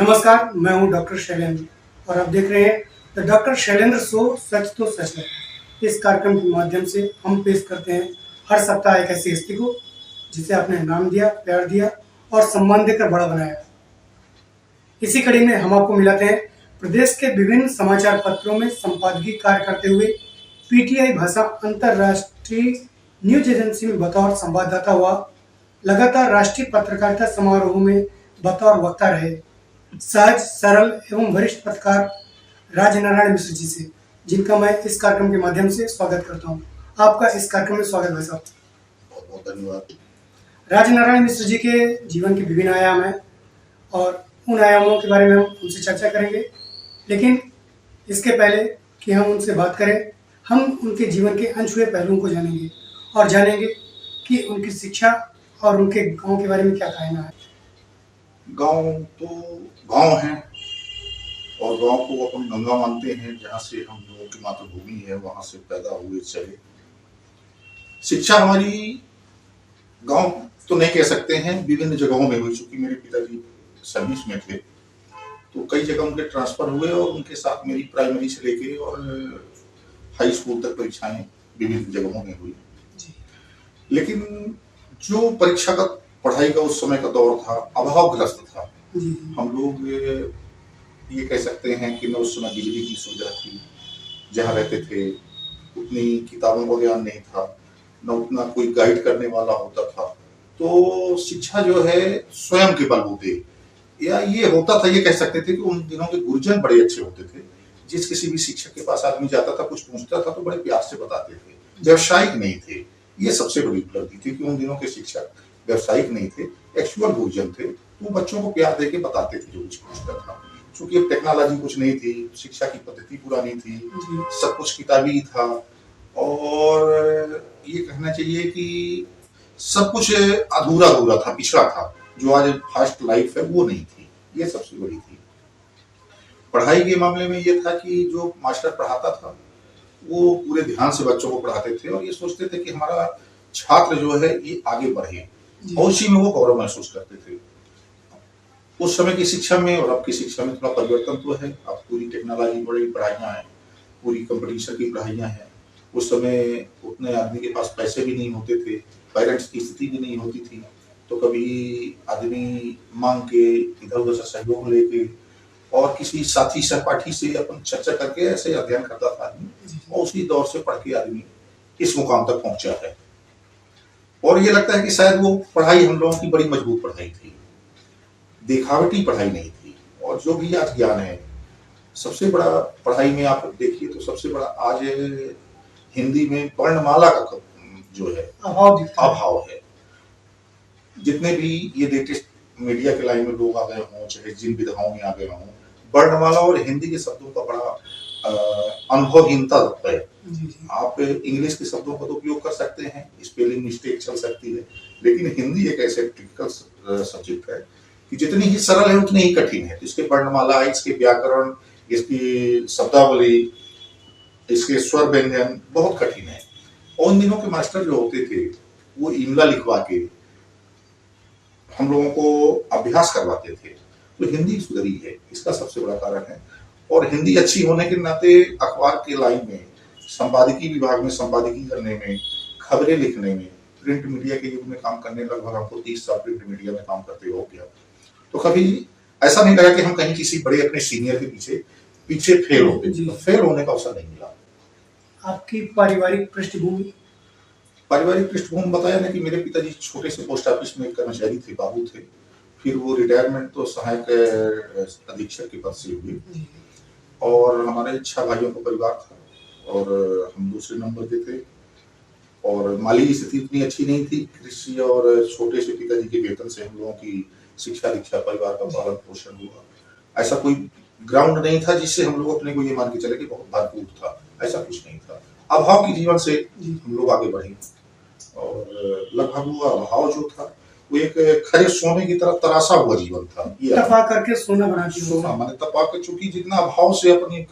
नमस्कार, मैं हूं डॉक्टर शैलेंद्र और आप देख रहे हैं द डॉक्टर शैलेंद्र शो सच तो सच है। इस कार्यक्रम के माध्यम से हम पेश करते हैं हर सप्ताह एक ऐसी हस्ती को जिसे आपने नाम दिया, प्यार दिया और सम्मान देकर बड़ा बनाया। इसी कड़ी में हम आपको मिलाते हैं प्रदेश के विभिन्न समाचार पत्रों में संपादकीय कार्य करते हुए पीटीआई भाषा अंतर्राष्ट्रीय न्यूज एजेंसी में बतौर संवाददाता हुआ, लगातार राष्ट्रीय पत्रकारिता समारोह में बतौर वक्ता रहे सहज, सरल एवं वरिष्ठ पत्रकार राजनारायण मिश्र जी से, जिनका मैं इस कार्यक्रम के माध्यम से स्वागत करता हूं। आपका इस कार्यक्रम में स्वागत है साहब। बहुत बहुत धन्यवाद। राजनारायण मिश्र जी के जीवन के विभिन्न आयाम हैं और उन आयामों के बारे में हम उनसे चर्चा करेंगे, लेकिन इसके पहले कि हम उनसे बात करें, हम उनके जीवन के अनछुए पहलुओं को जानेंगे और जानेंगे कि उनकी शिक्षा और उनके गांव के बारे में क्या कहना है। गांव तो गांव है और गांव को अपन गंगा मानते हैं, जहाँ से हम लोगों की मातृभूमि है, वहां से पैदा हुए चले। शिक्षा हमारी गांव तो नहीं कह सकते हैं, विभिन्न जगहों में हुई। चूंकि मेरे पिताजी सर्विस में थे तो कई जगह उनके ट्रांसफर हुए और उनके साथ मेरी प्राइमरी से लेके और हाई स्कूल तक परीक्षाएं विभिन्न जगहों में हुई। लेकिन जो परीक्षा का पढ़ाई का उस समय का दौर था, अभावग्रस्त था। हम लोग ये कह सकते हैं कि न उस समय बिजली की सुविधा थी, जहाँ रहते थे उतनी किताबों का ज्ञान नहीं था, न उतना कोई गाइड करने वाला होता था। तो शिक्षा जो है स्वयं के बलबूते, या ये होता था, ये कह सकते थे कि उन दिनों के गुरुजन बड़े अच्छे होते थे। जिस किसी भी शिक्षक के पास आदमी जाता था, कुछ पूछता था तो बड़े प्यार से बताते थे, व्यवसायिक नहीं थे। ये सबसे बड़ी उपलब्धि थी कि उन दिनों के शिक्षक व्यवसायिक नहीं थे, एक्चुअल गुरुजन थे। तो बच्चों को प्यार देके बताते थे जो कुछ पूछता था। क्योंकि अब टेक्नोलॉजी कुछ नहीं थी, शिक्षा की पद्धति पुरानी थी, सब कुछ किताबी था और ये कहना चाहिए कि सब कुछ अधूरा अधूरा था, पिछड़ा था। जो आज फास्ट लाइफ है वो नहीं थी। ये सबसे बड़ी थी। पढ़ाई के मामले में ये था कि जो मास्टर पढ़ाता था वो पूरे ध्यान से बच्चों को पढ़ाते थे और ये सोचते थे कि हमारा छात्र जो है ये आगे बढ़े, और उसी में वो गौरव महसूस करते थे। उस समय की शिक्षा में और अब की शिक्षा में थोड़ा परिवर्तन तो है। अब पूरी टेक्नोलॉजी बड़ी पढ़ाइयाँ हैं, पूरी कंपटीशन की पढ़ाइयाँ हैं। उस समय उतने आदमी के पास पैसे भी नहीं होते थे, पेरेंट्स की स्थिति भी नहीं होती थी, तो कभी आदमी मांग के इधर उधर से सहयोग लेके और किसी साथी सहपाठी से अपन चर्चा करके ऐसे अध्ययन करता था आदमी, और उसी दौर से पढ़ के आदमी इस मुकाम तक पहुंचा है। और ये लगता है कि शायद वो पढ़ाई हम लोगों की बड़ी मजबूत पढ़ाई थी, दिखावटी पढ़ाई नहीं थी। और जो भी आज ज्ञान है, सबसे बड़ा पढ़ाई में आप देखिए तो सबसे बड़ा आज हिंदी में वर्णमाला का जो है अभाव है। जितने भी ये लेटेस्ट मीडिया के लाइन में लोग आ गए हों, चाहे जिन विधाओं में आ गए हों, वर्णमाला और हिंदी के शब्दों का बड़ा अनुभवहीनता लगता है। आप इंग्लिश के शब्दों का तो उपयोग कर सकते हैं, स्पेलिंग मिस्टेक चल सकती है, लेकिन हिंदी एक ऐसे टिपिकल सब्जेक्ट है कि जितनी ही सरल है उतनी ही कठिन है। इसके वर्णमाला, इसके व्याकरण, इसकी शब्दावली, इसके स्वर व्यंजन बहुत कठिन है। और उन दिनों के मास्टर जो होते थे वो इमला लिखवा के हम लोगों को अभ्यास करवाते थे, तो हिंदी सुधरी है, इसका सबसे बड़ा कारण है। और हिंदी अच्छी होने के नाते अखबार के लाइन में, संपादकीय विभाग में संपादकीय करने में, खबरें लिखने में, प्रिंट मीडिया के युग में काम करने, लगभग हमको 30 साल प्रिंट मीडिया में काम करते हो गया। तो कभी ऐसा नहीं लगा कि हम कहीं किसी बड़े अपने सीनियर के पीछे फेल होते थे। फेल होने का अवसर नहीं मिला। आपकी पारिवारिक पृष्ठभूमि? पारिवारिक पृष्ठभूमि बताया ना कि मेरे पिताजी छोटे से पोस्ट ऑफिस में कर्मचारी थे, बाबू थे। फिर वो रिटायरमेंट तो सहायक अधीक्षक के पद से हुए। और हमारे 6 भाइयों का परिवार था और हम दूसरे नंबर के थे। और माली स्थिति इतनी अच्छी नहीं थी। कृषि और छोटे से पिताजी के वेतन से हम लोगों की शिक्षा दीक्षा, परिवार का पालन पोषण हुआ। ऐसा कोई ग्राउंड नहीं था जिससे हम लोग अपने को ये मान के चले कि बहुत भरपूर था, ऐसा कुछ नहीं था। अभाव की जीवन से हम लोग आगे बढ़े और लगभग वो अभाव जो था वो एक खरे सोने की तरफ तराशा हुआ जीवन था। ये तपा करके सोना बना के, सोना माने तपा कर, चूंकि जितना अभाव से अपनी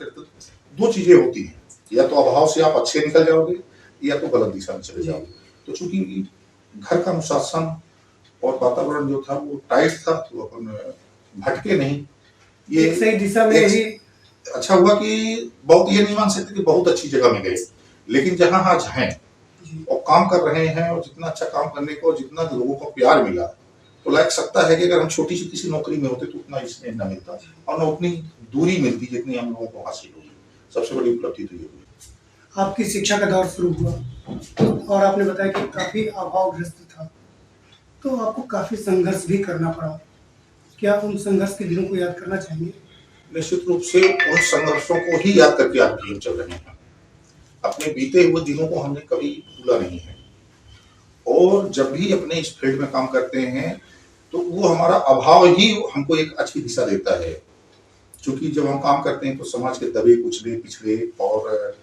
दो चीजें होती हैं, या तो अभाव से आप अच्छे निकल जाओगे या तो गलत दिशा में चले जाओगे। तो चूंकि घर का अनुशासन और वातावरण जो था वो टाइट था, तो अपन भटके नहीं ये एक सही दिशा में एक ही। अच्छा हुआ कि बहुत, ये नहीं मान सकते कि बहुत अच्छी जगह में गए, लेकिन जहां आज हैं जी और काम कर रहे हैं और जितना अच्छा काम करने को और जितना लोगों को प्यार मिला, तो लायक सकता है कि अगर हम छोटी सी किसी नौकरी में होते तो उतना इसमें न मिलता और न उतनी दूरी मिलती जितनी हम लोगों को हासिल हुई। सबसे बड़ी उपलब्धि तो ये हुई। आपकी शिक्षा का दौर शुरू हुआ और आपने बताया कि काफी अभावग्रस्त था, तो आपको काफी संघर्ष भी करना पड़ा। क्या उन संघर्ष के दिनों को याद करना चाहेंगे? निश्चित रूप से उन संघर्षों को ही याद करके आज भी हम चल रहे हैं। अपने बीते हुए दिनों को हमने कभी भूला नहीं है और जब भी अपने इस फील्ड में काम करते हैं तो वो हमारा अभाव ही हमको एक अच्छी दिशा देता है। क्योंकि जब हम काम करते हैं तो समाज के दबे कुचले पिछड़े और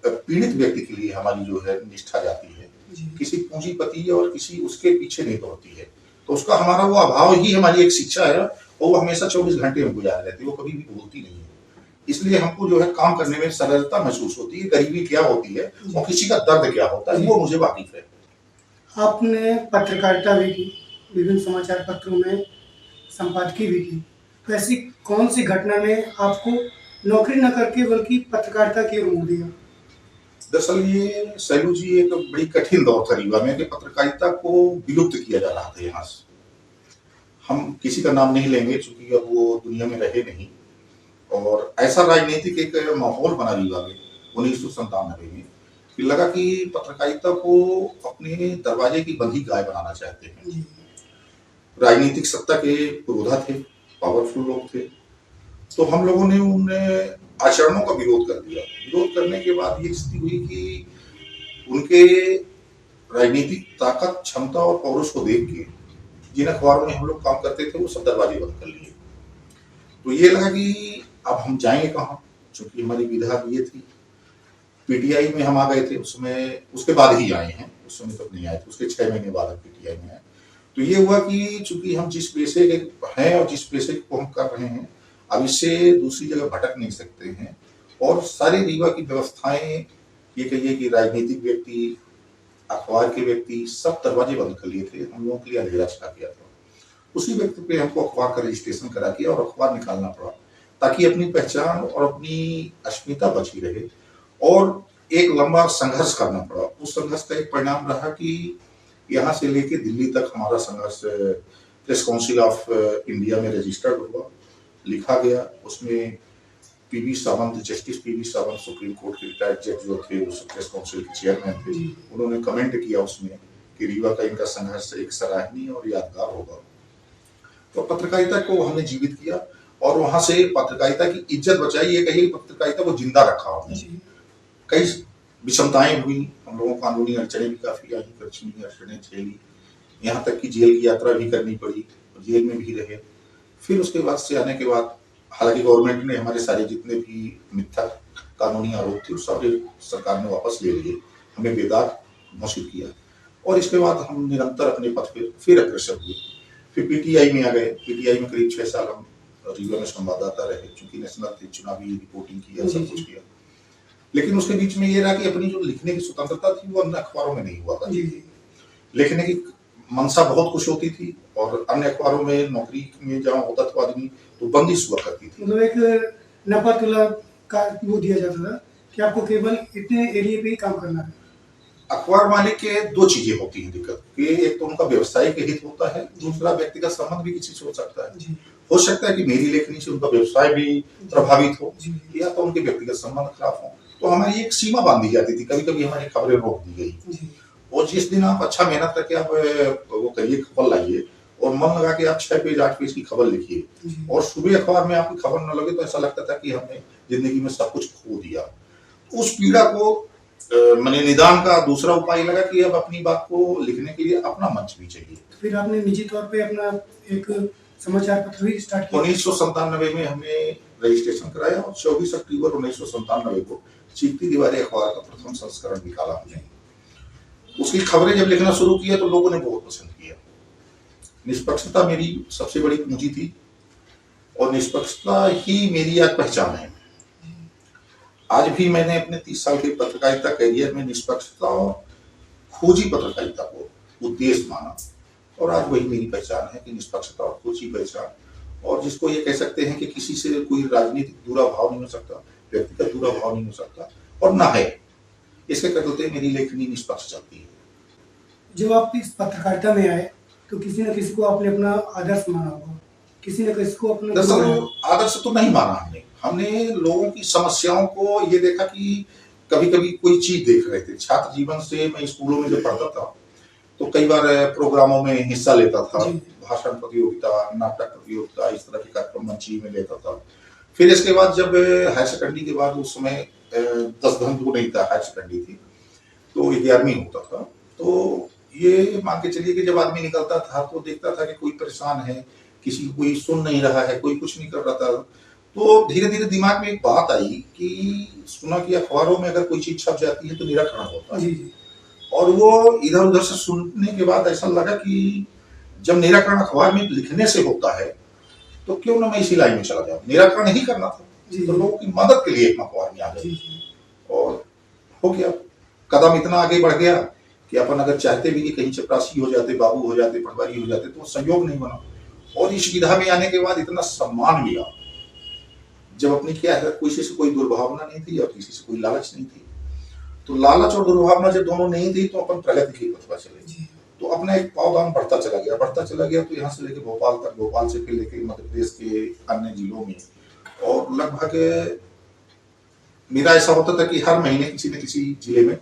पीड़ित व्यक्ति के लिए हमारी जो है निष्ठा जाती है, किसी पूंजीपति और किसी उसके पीछे नहीं दौड़ती है। तो उसका हमारा वो अभाव ही हमारी एक शिक्षा है और वो हमेशा 24 घंटे हमको याद रहती है, वो कभी भी भूलती नहीं है। इसलिए हमको जो है काम करने में सरलता महसूस होती है, गरीबी क्या होती है और किसी का दर्द क्या होता है वो मुझे वाकिफ है। आपने पत्रकारिता भी की, विभिन्न समाचार पत्रों में संपादकीय भी की, तो ऐसी कौन सी घटना ने आपको नौकरी न करके बल्कि पत्रकारिता की ओर मोड़ दिया? दरअसल ये सैलू जी एक बड़ी कठिन दौर था रीवा में कि पत्रकारिता को विलुप्त किया जा रहा था यहाँ से। हम किसी का नाम नहीं लेंगे क्योंकि अब वो दुनिया में रहे नहीं, और ऐसा राजनीतिक एक माहौल बना रीवा में 1997 में कि लगा कि पत्रकारिता को अपने दरवाजे की बंधी गाय बनाना चाहते हैं। राजनीतिक सत्ता के पुरोधा थे, पावरफुल लोग थे, तो हम लोगों ने उन आचरणों का विरोध कर दिया। विरोध करने के बाद ये स्थिति हुई कि उनके राजनीतिक ताकत, क्षमता और पौरुष को देख के जिन अखबारों में हम लोग काम करते थे वो सब दरवाजे बंद कर लिए। तो ये लगा कि अब हम जाएंगे कहाँ, क्योंकि हमारी विधा ये थी। पीटीआई में हम आ गए थे, उसमें उसके बाद ही आए हैं, उस समय तक नहीं आए थे, उसके 6 महीने बाद हम पीटीआई में आए। तो ये हुआ कि चूंकि हम जिस पेशे के हैं और जिस पेशे को हम कर रहे हैं, अब इससे दूसरी जगह भटक नहीं सकते हैं, और सारी रीवा की व्यवस्थाएं, ये कहिए कि राजनीतिक व्यक्ति, अखबार के व्यक्ति सब दरवाजे बंद कर लिए थे, हम लोगों के लिए अंधेरा छा गया था। उसी व्यक्ति पे हमको अखबार का रजिस्ट्रेशन करा दिया और अखबार निकालना पड़ा ताकि अपनी पहचान और अपनी अस्मिता बची रहे, और एक लंबा संघर्ष करना पड़ा। उस संघर्ष का एक परिणाम रहा कि यहाँ से लेके दिल्ली तक हमारा संघर्ष प्रेस काउंसिल ऑफ इंडिया में रजिस्टर्ड हुआ, लिखा गया। उसमें PV Sawant, justice PV Sawant supreme court के रिटायर्ड जज जो थे, उस प्रेस काउंसिल के चेयरमैन थे, उन्होंने कमेंट किया उसमें कि रीवा का इनका संघर्ष एक सराहनीय और यादगार होगा। तो पत्रकारिता को हमने जीवित किया और वहां से पत्रकारिता की इज्जत बचाई, ये कहिए पत्रकारिता को जिंदा रखा हमने। कई विषमताएं हुई, हम लोगों को कानूनी अड़चने भी काफी आई, कानूनी अड़चने झेली, यहाँ तक कि जेल की यात्रा भी करनी पड़ी, जेल में भी रहे। फिर उसके बाद से आने के बाद हालांकि गवर्नमेंट ने हमारे सारे जितने भी मिथ्या कानूनी आरोप थे उस सारे सरकार ने वापस ले लिए, हमें बेदाग घोषित किया, और इसके बाद हम निरंतर अपने पथ पे फिर अग्रसर हुए। फिर पीटीआई में आ गए। पीटीआई में करीब 6 साल हम रीवा में संवाददाता रहे, चूंकि नेशनल थे, चुनावी रिपोर्टिंग किया, सब कुछ किया। लेकिन उसके बीच में ये रहा कि अपनी जो लिखने की स्वतंत्रता थी वो अन्य अखबारों में नहीं हुआ था। लिखने की मनसा बहुत कुछ होती थी और अन्य अखबारों में नौकरी में जहाँ होता था आदमी तो बंदिश हुआ करती थी। मतलब एक नपा-तुला का वो दिया जाता था कि आपको केवल इतने एरिया पे ही काम करना है। अखबार मालिक के 2 चीजें होती हैं दिक्कत कि एक तो उनका व्यवसायिक हित होता है, दूसरा व्यक्तिगत संबंध भी किसी से हो सकता है। हो सकता है कि मेरी लेखनी से उनका व्यवसाय भी प्रभावित हो या तो उनके व्यक्तिगत संबंध खराब हो, तो हमारी एक सीमा बांधी जाती थी, कभी कभी हमारी खबरें रोक दी गई। और जिस दिन आप अच्छा मेहनत करके आप वो करिए, खबर लाइए और मन लगा कि आप 6 पेज 8 पेज की खबर लिखिए, और सुबह अखबार में आपकी खबर न लगे तो ऐसा लगता था कि हमने जिंदगी में सब कुछ खो दिया। उस पीड़ा को मैंने निदान का दूसरा उपाय लगा कि अब अपनी बात को लिखने के लिए अपना मंच भी चाहिए। फिर आपने निजी तौर पे अपना एक समाचार पत्र भी स्टार्ट किया। 1997 में हमने रजिस्ट्रेशन कराया और 24 अक्टूबर 1997 को चीखती दीवारें अखबार का प्रथम संस्करण निकाला हमने। उसकी खबरें जब लिखना शुरू किया तो लोगों ने बहुत पसंद किया। निष्पक्षता मेरी सबसे बड़ी पूंजी थी और निष्पक्षता ही मेरी आज पहचान है। आज भी मैंने अपने 30 साल के पत्रकारिता करियर में निष्पक्षता और खोजी पत्रकारिता को उद्देश्य माना, और आज वही मेरी पहचान है कि निष्पक्षता और खोजी पहचान और जिसको ये कह सकते हैं कि किसी से कोई राजनीतिक दूराभाव नहीं हो सकता, व्यक्तिगत दूराभाव नहीं हो सकता, और ना है। इसके चलते मेरी लेखनी निष्पक्ष चलती है। जब आप इस पत्रकारिता में आए तो किसी न किसी को आपने अपना आदर्श माना होगा, किसी न किसी को अपना गुरु दरअसल माना होगा। आदर्श तो नहीं माना हमने लोगों की समस्याओं को ये देखा कि कभी कभी कोई चीज देख रहे थे। छात्र जीवन से मैं स्कूलों में जब पढ़ता था तो कई बार प्रोग्रामों में हिस्सा लेता था, जी। भाषण प्रतियोगिता, नाटक प्रतियोगिता, इस तरह के कार्यक्रम मंची में लेता था। फिर इसके बाद जब हायर सेकेंडरी के बाद, उस समय 10 धंधु नहीं था, हायर सेकेंडरी थी, तो 11वीं होता था, तो ये मान के चलिए कि जब आदमी निकलता था तो देखता था कि कोई परेशान है, किसी को कोई सुन नहीं रहा है, कोई कुछ नहीं कर रहा था। तो धीरे धीरे दिमाग में एक बात आई कि सुना कि अखबारों में अगर कोई चीज छप जाती है तो निराकरण होता है। जी जी। और वो इधर उधर से सुनने के बाद ऐसा लगा कि जब निराकरण अखबार में लिखने से होता है तो क्यों ना मैं इसी लाइन में चला जाऊं। निराकरण ही करना था, जी, तो जी। लोगों की मदद के लिए एक अखबार में आ जी गए। जी। और हो गया, कदम इतना आगे बढ़ गया कि अपन अगर चाहते भी कि कहीं चपरासी हो जाते, बाबू हो जाते, पटवारी हो जाते, तो संयोग नहीं बना। और इस विधा में आने के बाद इतना सम्मान मिला, जब अपनी क्या है, किसी से कोई दुर्भावना नहीं थी और किसी से कोई लालच नहीं थी। तो लालच और दुर्भावना जब दोनों नहीं थी तो अपन प्रगति की पथ पर चले। जी। तो अपना एक पावदान बढ़ता चला गया, तो यहाँ से लेके भोपाल तक, भोपाल से फिर लेके मध्य प्रदेश के अन्य जिलों में। और लगभग मेरा ऐसा होता था कि हर महीने किसी न किसी जिले में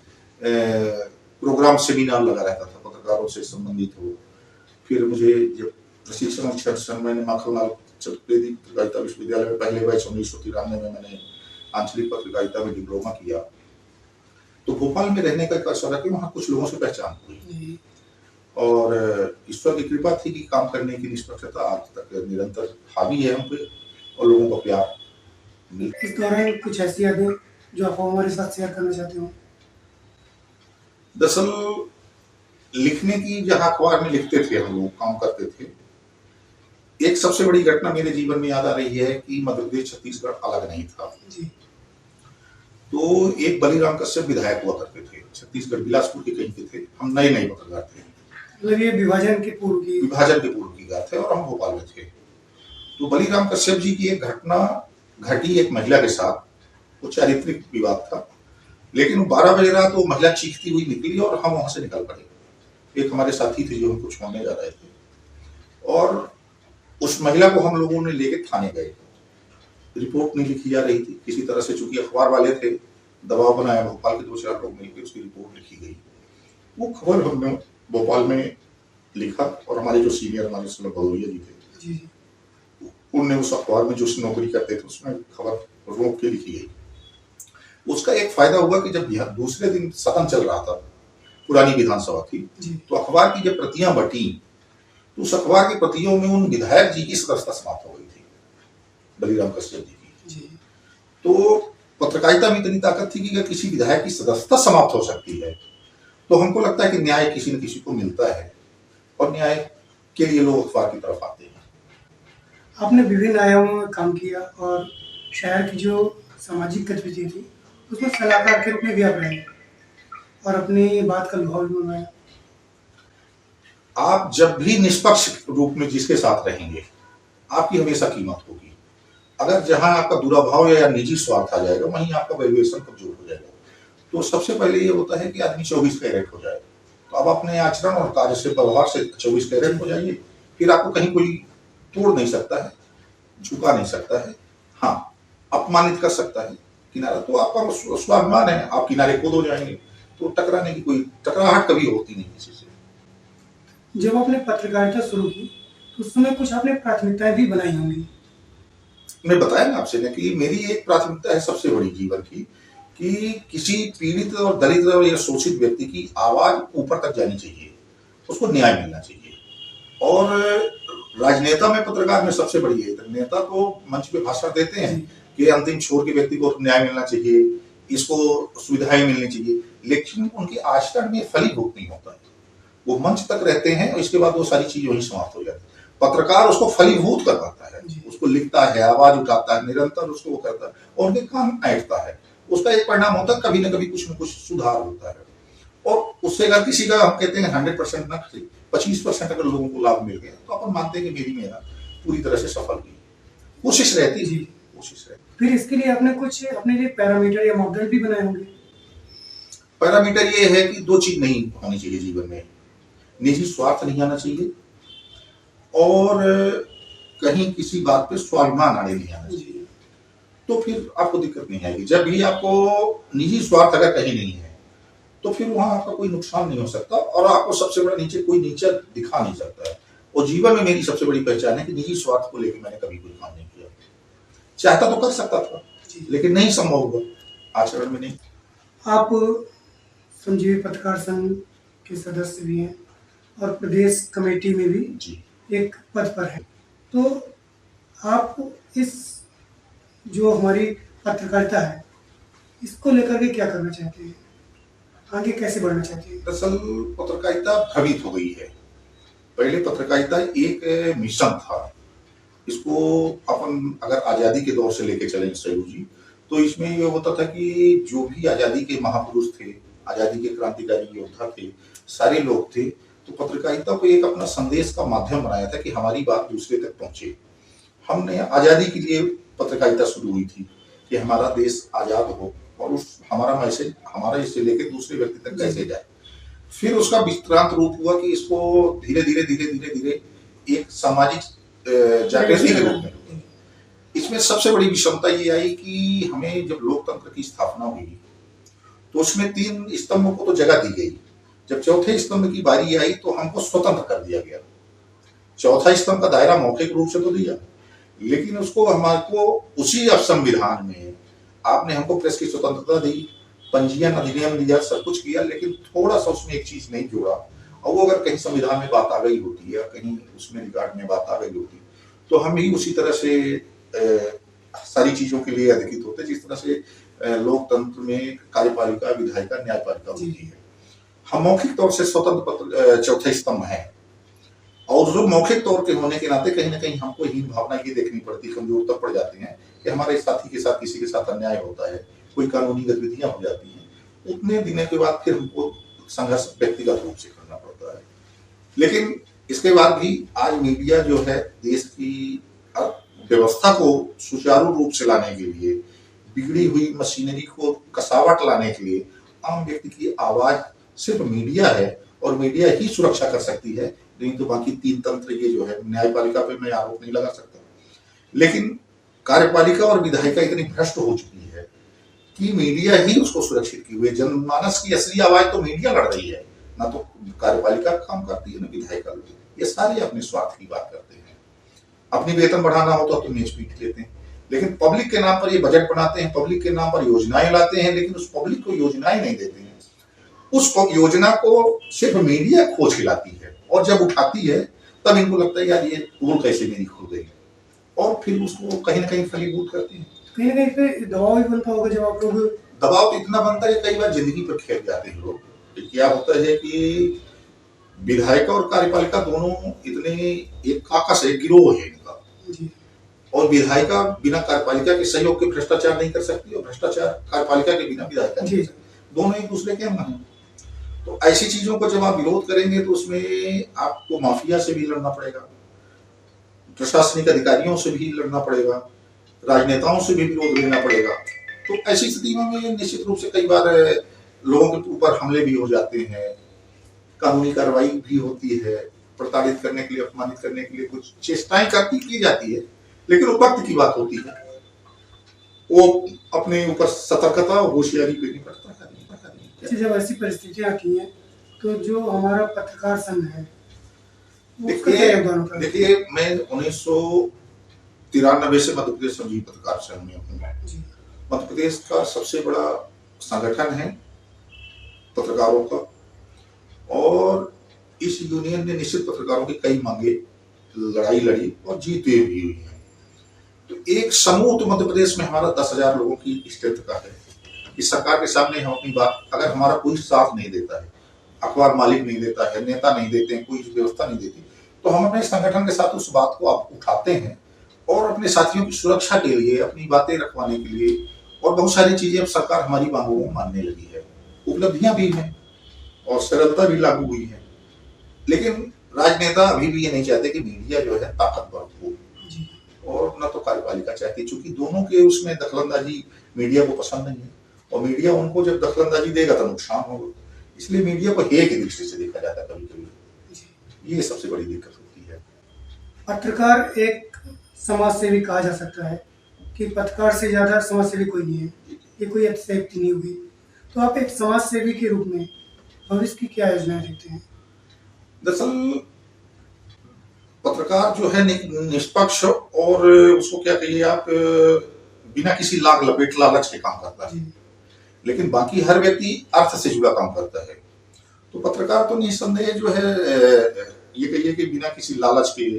प्रोग्राम, सेमिनार लगा रहता था, पत्रकारों से संबंधित हो। फिर मुझे जब प्रशिक्षण मैंने माखनलाल चतुर्वेदी पत्रकारिता विश्वविद्यालय में पहले बैच 1993 में मैंने आंचलिक पत्रकारिता में डिप्लोमा किया। तो भोपाल में रहने का एक अवसर है कि वहाँ कुछ लोगों से पहचान हुई, और ईश्वर की कृपा थी कि काम करने की निष्पक्षता आज तक निरंतर हावी है हम पे, और लोगों का प्यार मिलता। इस दौरान कुछ ऐसी यादें जो आप हमारे साथ शेयर करना चाहते हो? दरअसल लिखने की, जहाँ अखबार में लिखते थे हम लोग, काम करते थे, एक सबसे बड़ी घटना मेरे जीवन में याद आ रही है कि मध्य प्रदेश छत्तीसगढ़ अलग नहीं था। जी। तो एक बलिराम कश्यप विधायक हुआ करते थे, छत्तीसगढ़ बिलासपुर के कहीं के थे। हम नए नए पत्रकार थे, मतलब ये विभाजन के पूर्व की बात है, और हम भोपाल में थे। तो बलिराम कश्यप जी की एक घटना घटी एक महिला के साथ। वो चारित्रिक विवाद था, लेकिन 12 बजे रात वो महिला चीखती हुई निकली और हम वहां से निकल पड़े। एक हमारे साथी थे जो हमको छोड़ने जा रहे थे, और उस महिला को हम लोगों ने लेके थाने गए। रिपोर्ट नहीं लिखी जा रही थी किसी तरह से, चूंकि अखबार वाले थे, दबाव बनाया, भोपाल के 2-4 लोग मिलकर उसकी रिपोर्ट लिखी गई। वो खबर हमने भोपाल में लिखा, और हमारे जो सीनियर, हमारे समय भदौरिया जी थे, जी। उनने उस अखबार में जो नौकरी करते थे उसमें खबर रोक के लिखी गई। उसका एक फायदा हुआ कि जब दूसरे दिन सदन चल रहा था, पुरानी विधानसभा थी, तो अखबार की जब प्रतियां बटी, तो उस अखबार की प्रतियों में उन विधायक जी की सदस्यता समाप्त हो गई थी, बलिराम कश्यप जी की। तो पत्रकारिता में इतनी ताकत थी कि अगर किसी विधायक की सदस्यता समाप्त हो सकती है तो हमको लगता है कि न्याय किसी न किसी को मिलता है, और न्याय के लिए लोग अखबार की तरफ आते हैं। आपने विभिन्न आयामों में काम किया और शहर की जो सामाजिक गतिविधि थी उसमें सलाहकार के रूप में भी आप रहे और अपनी बात का लोहा भी मनवाया। आप जब भी निष्पक्ष रूप में जिसके साथ रहेंगे, आपकी हमेशा कीमत होगी। अगर जहां आपका दुराभाव या निजी स्वार्थ आ जाएगा, वहीं आपका वैल्यूएशन कमजोर हो जाएगा। तो सबसे पहले ये होता है कि आदमी 24 कैरेट हो जाए। तो आप अपने आचरण और कार्य से, व्यवहार से 24 कैरेट हो जाइए, फिर आपको कहीं कोई तोड़ नहीं सकता है, झुका नहीं सकता है। हाँ, अपमानित कर सकता है किनारा, तो आपका स्वाभिमान है, आप किनारे खुद हो जाएंगे। तो टकराने की कोई टकराहट कभी होती नहीं किसी से। जब आपने पत्रकारिता शुरू की तो उस समय कुछ आपने प्राथमिकताएं भी बनाई होंगी। मैं बताया ना आपसे कि मेरी एक प्राथमिकता है सबसे बड़ी जीवन की, कि किसी पीड़ित और दलित या शोषित व्यक्ति की आवाज ऊपर तक जानी चाहिए, उसको न्याय मिलना चाहिए। और राजनेता में, पत्रकार में सबसे बड़ी है, नेता तो मंच पे भाषण देते हैं कि अंतिम छोर के व्यक्ति को न्याय मिलना चाहिए, इसको सुविधाएं मिलनी चाहिए, लेकिन उनके आचरण में फलीभूत नहीं होता है। वो मंच तक रहते हैं और इसके बाद वो सारी चीज वहीं समाप्त हो जाती है। पत्रकार उसको फलीभूत कर पाता है, उसको लिखता है, आवाज उठाता है, निरंतर उसको वो करता है, और उनके काम ऐंठता है। उसका एक परिणाम होता है, कभी ना कभी कुछ न कुछ सुधार होता है। और उससे अगर किसी का, हम कहते हैं 100% ना, 25% अगर लोगों को लाभ मिल गया तो अपन मानते हैं कि मेरी मेरा पूरी तरह से सफल हुई। कोशिश रहती जी। है, कोशिश रहती है। फिर इसके लिए आपने कुछ अपने लिए पैरामीटर या मापदंड भी बनाए होंगे। पैरामीटर ये है कि दो चीज नहीं होनी चाहिए जीवन में, निजी स्वार्थ नहीं आना चाहिए और कहीं किसी बात पे स्वाभिमान आने नहीं आना चाहिए। तो फिर आपको दिक्कत नहीं आएगी। जब भी आपको निजी स्वार्थ अगर कहीं नहीं है तो फिर वहां आपका कोई नुकसान नहीं हो सकता और आपको सबसे बड़ा नीचे कोई नीचा दिखा नहीं सकता है। और जीवन में मेरी सबसे बड़ी पहचान है कि निजी स्वार्थ को लेकर मैंने कभी कोई काम नहीं किया। चाहता तो कर सकता था लेकिन नहीं संभव हुआ, आचरण में नहीं। आप संजीवी पत्रकार संघ के सदस्य भी हैं और प्रदेश कमेटी में भी जी एक पद पर है। तो आप इस जो हमारी पत्रकारिता है इसको लेकर के क्या करना चाहते हैं, आगे कैसे बढ़ना चाहते हैं? दरअसल पत्रकारिता भ्रमित हो गई है। पहले पत्रकारिता एक मिशन था। इसको अपन अगर आजादी के दौर से लेके चलें सैलू जी, तो इसमें ये होता था कि जो भी आजादी के महापुरुष थे, आजादी के क्रांतिकारी योद्धा थे, सारे लोग थे, तो पत्रकारिता को एक अपना संदेश का माध्यम बनाया था कि हमारी बात दूसरे तक पहुंचे। हमने आजादी के लिए पत्रकारिता शुरू हुई थी कि हमारा देश आजाद हो और उस हमारा मैसेज हमारा इससे लेके दूसरे व्यक्ति तक कैसे जाए। फिर उसका विस्तारांत रूप हुआ कि इसको धीरे धीरे एक सामाजिक जागृति के रूप में। इसमें सबसे बड़ी विषमता ये आई कि हमें जब लोकतंत्र की स्थापना हुई तो उसमें 3 स्तंभों को तो जगह दी गई। जब चौथे स्तंभ की बारी आई तो हमको स्वतंत्र कर दिया गया। चौथा स्तंभ का दायरा मौखिक रूप से तो दिया, लेकिन उसको हमको उसी संविधान में आपने हमको प्रेस की स्वतंत्रता दी, पंजीयन अधिनियम दिया, सब कुछ किया, लेकिन थोड़ा सा उसमें एक चीज नहीं जोड़ा। और वो अगर कहीं संविधान में बात आ गई होती है, कहीं उसमें रिकॉर्ड में बात आ गई होती, तो हम भी उसी तरह से सारी चीजों के लिए अधिकृत होते जिस तरह से लोकतंत्र में कार्यपालिका, विधायिका, न्यायपालिका होती है। हम मौखिक तौर से स्वतंत्र चौथे स्तंभ है और जो मौखिक तौर के होने के नाते कहीं ना कहीं हमको हीन भावना ये देखनी पड़ती, कमजोर तब पड़ जाते हैं कि हमारे साथी के साथ किसी के साथ अन्याय होता है, कोई कानूनी गतिविधियां हो जाती हैं। उतने दिनों के बाद फिर हमको संघर्ष व्यक्तिगत रूप से करना पड़ता है। लेकिन इसके बाद भी आज मीडिया जो है देश की व्यवस्था को सुचारू रूप से लाने के लिए, बिगड़ी हुई मशीनरी को कसावट लाने के लिए आम व्यक्ति की आवाज सिर्फ मीडिया है और मीडिया ही सुरक्षा कर सकती है। नहीं तो बाकी 3 तंत्र ये जो है, न्यायपालिका पे मैं आरोप नहीं लगा सकता, लेकिन कार्यपालिका और विधायिका इतनी भ्रष्ट हो चुकी है कि मीडिया ही उसको सुरक्षित की हुई है। जनमानस की असली आवाज तो मीडिया लड़ रही है, ना तो कार्यपालिका काम करती है, ना विधायिका। ये सारे अपने स्वार्थ की बात करते हैं। अपनी वेतन बढ़ाना हो तो अपनी मेज पीट लेते हैं, लेकिन पब्लिक के नाम पर ये बजट बनाते हैं, पब्लिक के नाम पर योजनाएं लाते हैं, लेकिन उस पब्लिक को योजनाएं नहीं देते हैं। उस योजना को सिर्फ मीडिया खोज खिलाती है और जब उठाती है तब इनको लगता है यार ये पोल कैसे मेरी खुल गई, और फिर उसको कहीं ना कहीं फलीभूत करती है। कहीं ना कहीं पे दबाव भी बनता होगा जब आप लोग। दबाव तो इतना बनता है कई बार जिंदगी पर खेल जाते हैं लोग। क्या होता है कि विधायिका और कार्यपालिका दोनों इतने एक काकस है, गिरोह है इनका, और विधायिका बिना कार्यपालिका के सहयोग के भ्रष्टाचार नहीं कर सकती और भ्रष्टाचार कार्यपालिका के बिना विधायिका नहीं कर सकती। दोनों एक दूसरे के अंग हैं। तो ऐसी चीजों को जब आप विरोध करेंगे तो उसमें आपको माफिया से भी लड़ना पड़ेगा, प्रशासनिक अधिकारियों से भी लड़ना पड़ेगा, राजनेताओं से भी विरोध लेना पड़ेगा। तो ऐसी स्थिति में निश्चित रूप से कई बार लोगों के ऊपर हमले भी हो जाते हैं, कानूनी कार्रवाई भी होती है, प्रताड़ित करने के लिए, अपमानित करने के लिए कुछ चेष्टाएं की जाती है, लेकिन वो वक्त की बात होती है। वो अपने ऊपर सतर्कता और होशियारी लेनी पड़ता है। जब ऐसी परिस्थितियां आती हैं तो जो हमारा पत्रकार संघ है, देखिए मैं 1993 से मध्य प्रदेश संजीव पत्रकार संघ में हूँ। मध्य प्रदेश का सबसे बड़ा संगठन है पत्रकारों का, और इस यूनियन ने निश्चित पत्रकारों की कई मांगे लड़ाई लड़ी और जीते भी हुई है। तो एक समूह तो मध्य प्रदेश में हमारा 10,000 लोगों की स्ट्रेंथ का है। इस सरकार के सामने हम अपनी बात, अगर हमारा कोई साथ नहीं देता है, अखबार मालिक नहीं देता है, नेता नहीं देते हैं, कोई व्यवस्था नहीं देती, तो हम अपने संगठन के साथ उस बात को आप उठाते हैं और अपने साथियों की सुरक्षा के लिए, अपनी बातें रखवाने के लिए, और बहुत सारी चीजें अब सरकार हमारी मांगों को मानने लगी है। उपलब्धियां भी हैं और सरलता भी लागू हुई है, लेकिन राजनेता अभी भी ये नहीं चाहते कि मीडिया जो है ताकतवर हो। और न तो कार्यपालिका चाहती है, क्योंकि दोनों के उसमें दखलंदाजी मीडिया को पसंद नहीं है, और मीडिया उनको जब दखलंदाजी देगा तो नुकसान होगा। इसलिए मीडिया को हेय की दृष्टि से देखा जाता है कभी कभी, ये सबसे बड़ी दिक्कत होती है। पत्रकार एक समाज सेवी कहा जा सकता है कि पत्रकार से ज्यादा समाज सेवी कोई नहीं है, ये कोई अतिशयोक्ति नहीं होगी। तो आप एक समाज सेवी के रूप में भविष्य की क्या योजनाएं देखते हैं? दरअसल पत्रकार जो है निष्पक्ष और उसको क्या कहिए आप, बिना किसी लाग लपेट लालच के काम करता है, लेकिन बाकी हर व्यक्ति अर्थ से जुड़ा काम करता है। तो पत्रकार तो निस्संदेह जो है ये कहिए कि बिना किसी लालच के,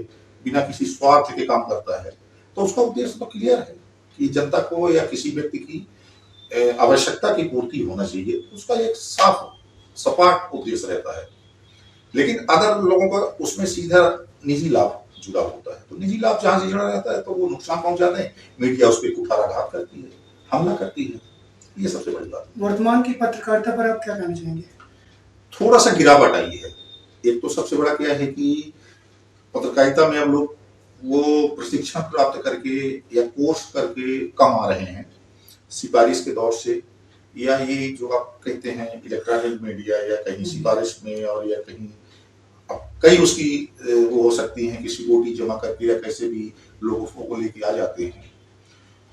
बिना किसी स्वार्थ के काम करता है। तो उसका उद्देश्य तो क्लियर है कि जनता को या किसी व्यक्ति की आवश्यकता की पूर्ति होना चाहिए, उसका एक साफ सपाट उद्देश्य रहता है। लेकिन अगर लोगों का उसमें सीधा निजी लाभ जुड़ा होता है, तो निजी लाभ जहां से जुड़ा रहता है तो वो नुकसान पहुंचाते हैं, मीडिया उस पर कुठाराघात करती है, हमला करती है, ये सबसे बड़ी बात है। वर्तमान की पत्रकारिता पर आप क्या कहना चाहेंगे? थोड़ा सा गिरावट आई है। एक तो सबसे बड़ा क्या है कि पत्रकारिता में अब लोग वो प्रशिक्षण प्राप्त करके या कोर्स करके कम आ रहे हैं, सिफारिश के दौर से, या ये जो आप कहते हैं इलेक्ट्रॉनिक मीडिया या कहीं सिफारिश में, और या कहीं अब कई उसकी वो हो सकती हैं कि सिक्योरिटी जमा करके या कैसे भी लोग उसको लेके आ जाते हैं।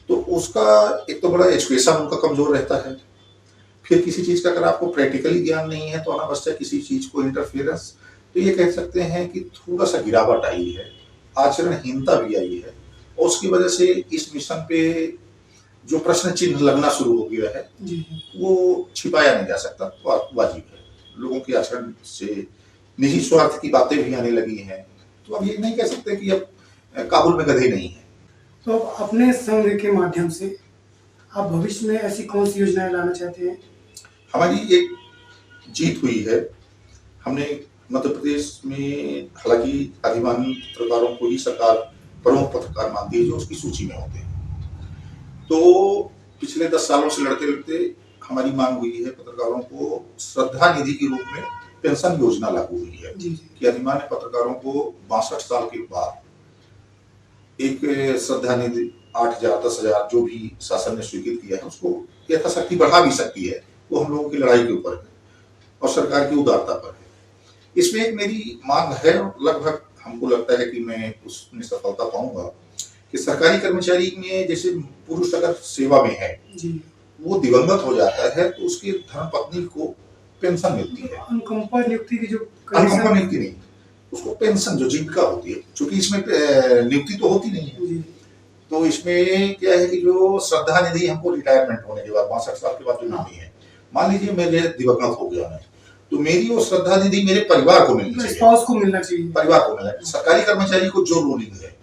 तो उसका एक तो बड़ा एजुकेशन उनका कमजोर रहता है। फिर किसी चीज का अगर आपको प्रैक्टिकली ज्ञान नहीं है तो अनावश्यक किसी चीज को इंटरफेरेंस, तो ये कह सकते हैं कि थोड़ा सा गिरावट आई है, आचरणहीनता भी आई है, और उसकी वजह से इस मिशन पे जो प्रश्न चिन्ह लगना शुरू हो गया है वो छिपाया नहीं जा सकता, वाजिब है। लोगों के आचरण से निजी स्वार्थ की बातें भी आने लगी हैं, तो अब ये नहीं कह सकते कि अब काबुल में गधे नहीं है। तो अपने संघ के माध्यम से आप भविष्य में ऐसी कौन सी योजनाएं लाना चाहते हैं? हमारी एक जीत हुई है, हमने मध्य प्रदेश में, हालांकि अधिमानी पत्रकारों को ही सरकार प्रमुख पत्रकार मानती है जो उसकी सूची में होते हैं, तो पिछले 10 सालों से लड़ते लड़ते हमारी मांग हुई है पत्रकारों को श्रद्धा निधि के रूप में पेंशन योजना लागू हुई है कि अधिमान्य पत्रकारों को 62 साल के बाद एक श्रद्धा निधि 8,000 10,000 जो भी शासन ने स्वीकृत किया है उसको यथाशक्ति बढ़ा भी सकती है, वो हम लोगों की लड़ाई के ऊपर है और सरकार की उदारता पर है। इसमें एक मेरी मांग है, लगभग हमको लगता है कि मैं उसमें सफलता पाऊंगा, कि सरकारी कर्मचारी में जैसे पुरुष अगर सेवा में है वो दिवंगत हो जाता है तो उसकी धर्मपत्नी को पेंशन मिलती है। अनुकंपा नियुक्ति की जो अनुकंपा नियुक्ति नहीं, उसको पेंशन जो जीविका होती है, क्योंकि इसमें नियुक्ति तो होती नहीं है। तो इसमें क्या है कि जो श्रद्धा निधि हमको रिटायरमेंट होने के बाद 62 साल के बाद जो मिलती है, मान लीजिए मेरे दिवंगत हो गया मैं, तो मेरी वो श्रद्धा निधि मेरे परिवार को मिलनी चाहिए, स्पाउस को मिलना चाहिए, परिवार को मिलना चाहिए। सरकारी कर्मचारी को जो रूलिंग है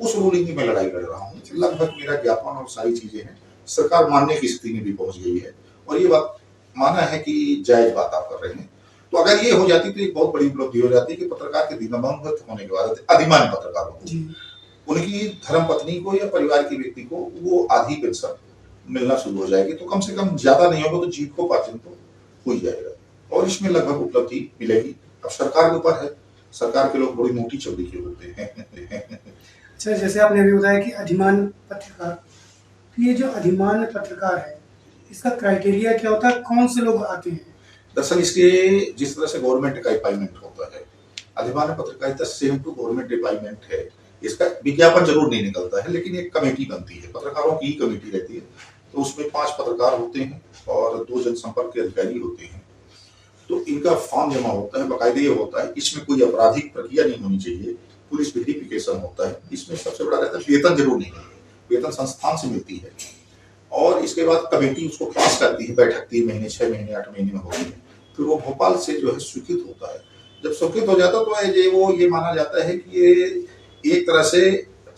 उस रूलिंग की मैं लड़ाई लड़ रहा हूँ। लगभग मेरा ज्ञापन और सारी चीजें हैं, सरकार मानने की स्थिति में भी पहुंच गई है और ये बात माना है कि जायज बात आप कर रहे हैं। तो अगर ये हो जाती तो एक बहुत बड़ी उपलब्धि हो जाती है कि पत्रकार के दिवंगत होने के बाद अधिमान्य पत्रकारों को, उनकी धर्मपत्नी को या परिवार के व्यक्ति को वो आधी पेंशन मिलना शुरू हो जाएगी। तो कम से कम ज्यादा नहीं होगा तो जीविकोपार्जन तो हो ही जाएगा और इसमें लगभग उपलब्धि मिलेगी। अब सरकार के ऊपर है, सरकार के लोग बड़ी मोटी चौड़ी के होते हैं। अच्छा, जैसे आपने अभी बताया कि अधिमान्य पत्रकार, तो ये जो अधिमान्य पत्रकार है इसका क्राइटेरिया क्या होता है, कौन से लोग आते हैं? दरअसल इसके जिस तरह से गवर्नमेंट का अपॉइंटमेंट होता है, अधिमान्य पत्रकारिता सेम टू गवर्नमेंट अपॉइंटमेंट है। इसका विज्ञापन जरूर नहीं निकलता है, लेकिन एक कमेटी बनती है, पत्रकारों की ही कमेटी रहती है। तो उसमें 5 पत्रकार होते हैं और 2 जनसंपर्क के अधिकारी होते हैं। तो इनका फॉर्म जमा होता है, बाकायदे ये होता है, इसमें कोई आपराधिक प्रक्रिया नहीं होनी चाहिए, पुलिस वेरिफिकेशन होता है। इसमें सबसे बड़ा रहता है वेतन जरूर नहीं है, वेतन संस्थान से मिलती है और इसके बाद कमेटी उसको पास करती है, बैठक 3 महीने 6 महीने 8 महीने में होती है, फिर वो भोपाल से जो है स्वीकृत होता है। जब स्वीकृत हो जाता तो ये माना जाता है कि ये एक तरह से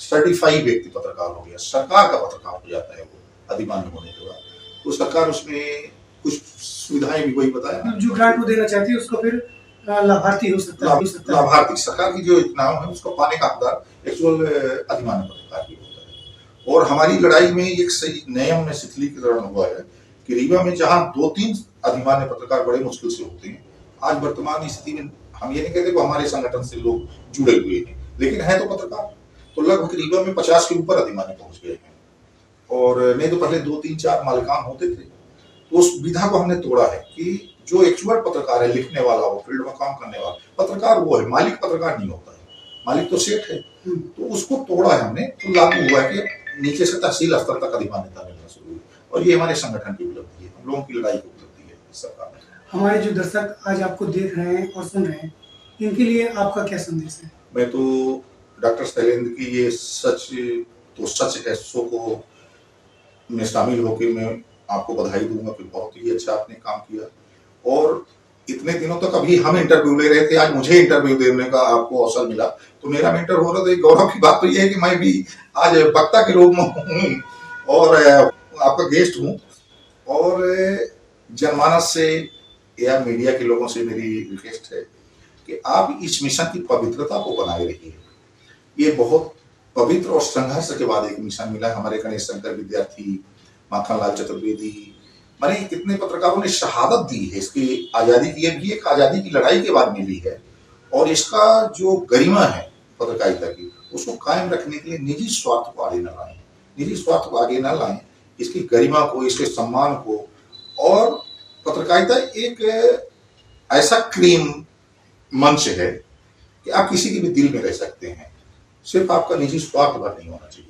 सर्टिफाइड व्यक्ति पत्रकार हो गया, सरकार का पत्रकार हो जाता है वो अधिमान्य होने के बाद। तो सरकार उसमें कुछ सुविधाएं भी वही बताया ना, जो ग्रांट को देना चाहती है उसको फिर लाभार्थी हो सकता है। लाभार्थी सरकार की जो नाम है उसको पाने का हकदार एक्चुअल अधिमान्य पत्रकार ही होता है। और हमारी लड़ाई में एक सही नियम में शिथिलीकरण हुआ है कि रीवा में जहां 2-3 अधिमान्य पत्रकार बड़े मुश्किल से होते हैं, आज वर्तमान स्थिति में हम ये नहीं कहते कि हमारे संगठन से लोग जुड़े हुए हैं, लेकिन है तो पत्रकार, तो लगभग रीवा में 50 के ऊपर अधिमानी पहुंच गए हैं। और नहीं तो पहले 2-3-4 मालिकान होते थे। तो उस विधा को हमने तोड़ा है कि जो एक्चुअल पत्रकार है, लिखने वाला हो, फील्ड में काम करने वाला पत्रकार वो है, मालिक पत्रकार नहीं होता है, मालिक तो सेठ है। तो उसको तोड़ा है हमने, तो लागू हुआ है कि नीचे से तहसील स्तर तक अधिमान्यता मिलना शुरू हुई। और ये हमारे संगठन की उपलब्धि है, हम लोगों की लड़ाई की उपलब्धि है सरकार में। हमारे जो दर्शक आज आपको देख रहे हैं और सुन रहे हैं, इनके लिए आपका क्या संदेश है? मैं तो डॉक्टर शैलेंद्र की ये सच तो सच है शो को में शामिल होकर मैं आपको बधाई दूंगा कि बहुत ही अच्छा आपने काम किया। और इतने दिनों तक अभी हम इंटरव्यू ले रहे थे, आज मुझे इंटरव्यू देने का आपको अवसर मिला, तो मेरा मेंटर हो रहा था। एक गौरव की बात तो ये है कि मैं भी आज वक्ता के रूप में हूँ और आपका गेस्ट हूँ। और जनमानस से या मीडिया के लोगों से मेरी रिक्वेस्ट है कि आप इस मिशन की पवित्रता को बनाए रखिए। ये बहुत पवित्र और संघर्ष के बाद एक मिशन मिला। हमारे गणेश शंकर विद्यार्थी, माखनलाल चतुर्वेदी, माने कितने पत्रकारों ने शहादत दी है इसकी आजादी की। ये भी एक आजादी की लड़ाई के बाद मिली है। और इसका जो गरिमा है पत्रकारिता की, उसको कायम रखने के लिए निजी स्वार्थ को आगे न लाएं, निजी स्वार्थ को आगे न लाएं, इसकी गरिमा को, इसके सम्मान को। और पत्रकारिता एक ऐसा क्रीम मंच है कि आप किसी के भी दिल में रह सकते हैं, सिर्फ आपका निजी स्वार्थ भर नहीं होना चाहिए।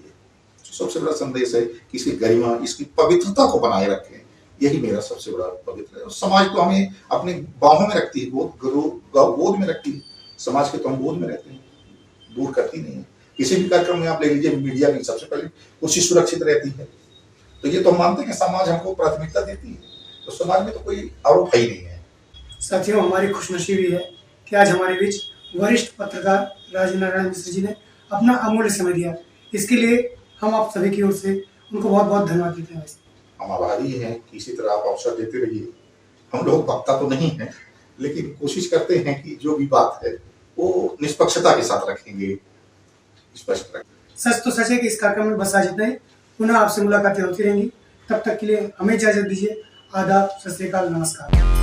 सबसे बड़ा संदेश है कि इसकी गरिमा, इसकी पवित्रता को बनाए रखें, यही मेरा सबसे बड़ा पवित्र है। और समाज तो हमें अपने बाहों में रखती है, गोद में रखती है। समाज के तो हम गोद में रहते हैं, दूर करती नहीं है। किसी भी कार्यक्रम में आप ले लीजिए, मीडिया की सबसे पहले कुर्सी सुरक्षित रहती है। तो ये तो हम मानते हैं कि समाज हमको प्राथमिकता देती है, तो समाज में तो कोई आरोप है ही नहीं है। साथियों, हमारी खुशनसीबी है कि आज हमारे बीच वरिष्ठ पत्रकार राजनारायण मिश्र जी ने अपना अमूल्य समय दिया। इसके लिए हम आप सभी की ओर से उनको बहुत बहुत धन्यवाद देते हैं। हम आभारी हैं कि इसी तरह आप अवसर देते रहिए। हम लोग वक्ता तो नहीं हैं, लेकिन कोशिश करते हैं कि जो भी बात है वो निष्पक्षता के साथ रखेंगे, स्पष्ट रखेंगे। सच तो सच है कि इस कार्यक्रम में बस आज इतना ही। पुनः आपसे मुलाकातें होती रहेंगी। तब तक के लिए हमें इजाजत दीजिए। आदाब, सत श्री अकाल, नमस्कार।